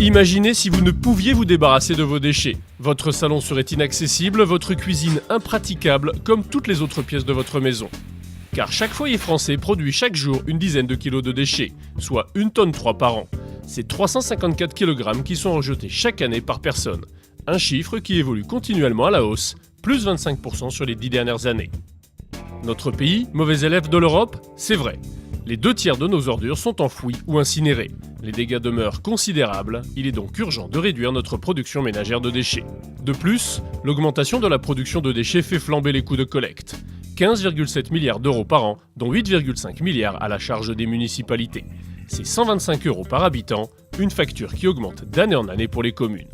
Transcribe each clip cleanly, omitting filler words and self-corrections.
Imaginez si vous ne pouviez vous débarrasser de vos déchets. Votre salon serait inaccessible, votre cuisine impraticable, comme toutes les autres pièces de votre maison. Car chaque foyer français produit chaque jour une dizaine de kilos de déchets, soit 1,3 tonne par an. C'est 354 kg qui sont rejetés chaque année par personne. Un chiffre qui évolue continuellement à la hausse, plus 25% sur les 10 dernières années. Notre pays, mauvais élève de l'Europe, c'est vrai. Les 2/3 de nos ordures sont enfouies ou incinérées. Les dégâts demeurent considérables, il est donc urgent de réduire notre production ménagère de déchets. De plus, l'augmentation de la production de déchets fait flamber les coûts de collecte. 15,7 milliards d'euros par an, dont 8,5 milliards à la charge des municipalités. C'est 125 € par habitant, une facture qui augmente d'année en année pour les communes.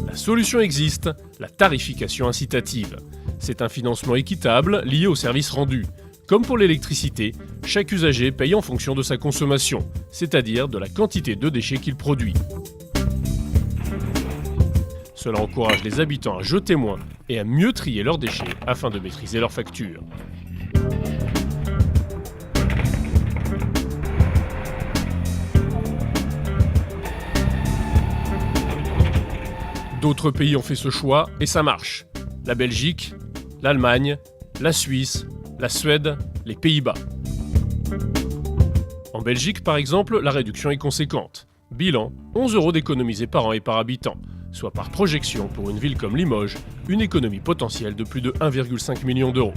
La solution existe, la tarification incitative. C'est un financement équitable lié aux services rendus. Comme pour l'électricité, chaque usager paye en fonction de sa consommation, c'est-à-dire de la quantité de déchets qu'il produit. Cela encourage les habitants à jeter moins et à mieux trier leurs déchets afin de maîtriser leurs factures. D'autres pays ont fait ce choix et ça marche. La Belgique, l'Allemagne, la Suisse, la Suède, les Pays-Bas. En Belgique, par exemple, la réduction est conséquente. Bilan, 11 € d'économisés par an et par habitant, soit par projection pour une ville comme Limoges, une économie potentielle de plus de 1,5 million d'euros.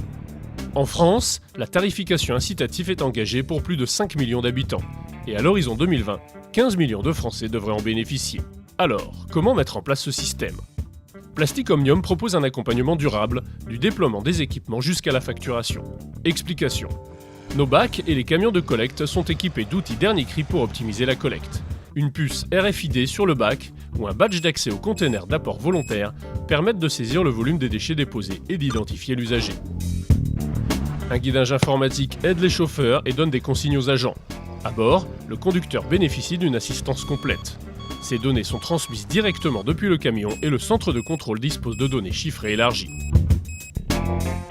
En France, la tarification incitative est engagée pour plus de 5 millions d'habitants. Et à l'horizon 2020, 15 millions de Français devraient en bénéficier. Alors, comment mettre en place ce système ? Plastic Omnium propose un accompagnement durable, du déploiement des équipements jusqu'à la facturation. Explication. Nos bacs et les camions de collecte sont équipés d'outils dernier cri pour optimiser la collecte. Une puce RFID sur le bac ou un badge d'accès au conteneur d'apport volontaire permettent de saisir le volume des déchets déposés et d'identifier l'usager. Un guidage informatique aide les chauffeurs et donne des consignes aux agents. À bord, le conducteur bénéficie d'une assistance complète. Ces données sont transmises directement depuis le camion et le centre de contrôle dispose de données chiffrées élargies.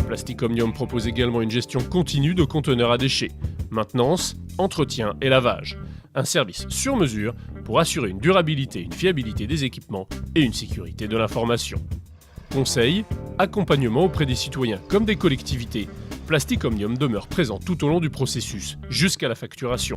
Plastic Omnium propose également une gestion continue de conteneurs à déchets, maintenance, entretien et lavage. Un service sur mesure pour assurer une durabilité et une fiabilité des équipements et une sécurité de l'information. Conseils, accompagnement auprès des citoyens comme des collectivités, Plastic Omnium demeure présent tout au long du processus, jusqu'à la facturation.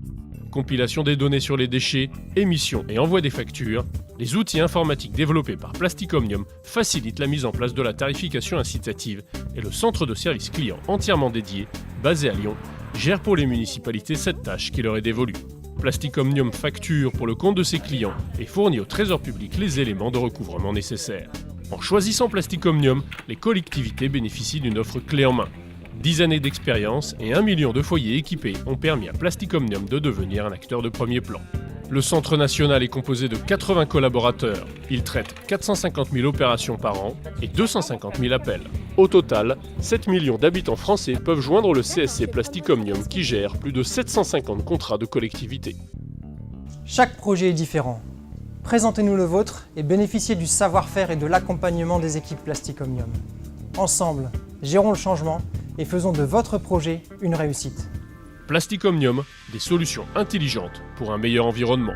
Compilation des données sur les déchets, émission et envoi des factures, les outils informatiques développés par Plastic Omnium facilitent la mise en place de la tarification incitative et le centre de service client entièrement dédié, basé à Lyon, gère pour les municipalités cette tâche qui leur est dévolue. Plastic Omnium facture pour le compte de ses clients et fournit au Trésor public les éléments de recouvrement nécessaires. En choisissant Plastic Omnium, les collectivités bénéficient d'une offre clé en main. 10 années d'expérience et 1 million de foyers équipés ont permis à Plastic Omnium de devenir un acteur de premier plan. Le centre national est composé de 80 collaborateurs. Il traite 450 000 opérations par an et 250 000 appels. Au total, 7 millions d'habitants français peuvent joindre le CSC Plastic Omnium qui gère plus de 750 contrats de collectivité. Chaque projet est différent. Présentez-nous le vôtre et bénéficiez du savoir-faire et de l'accompagnement des équipes Plastic Omnium. Ensemble, gérons le changement et faisons de votre projet une réussite. Plastic Omnium, des solutions intelligentes pour un meilleur environnement.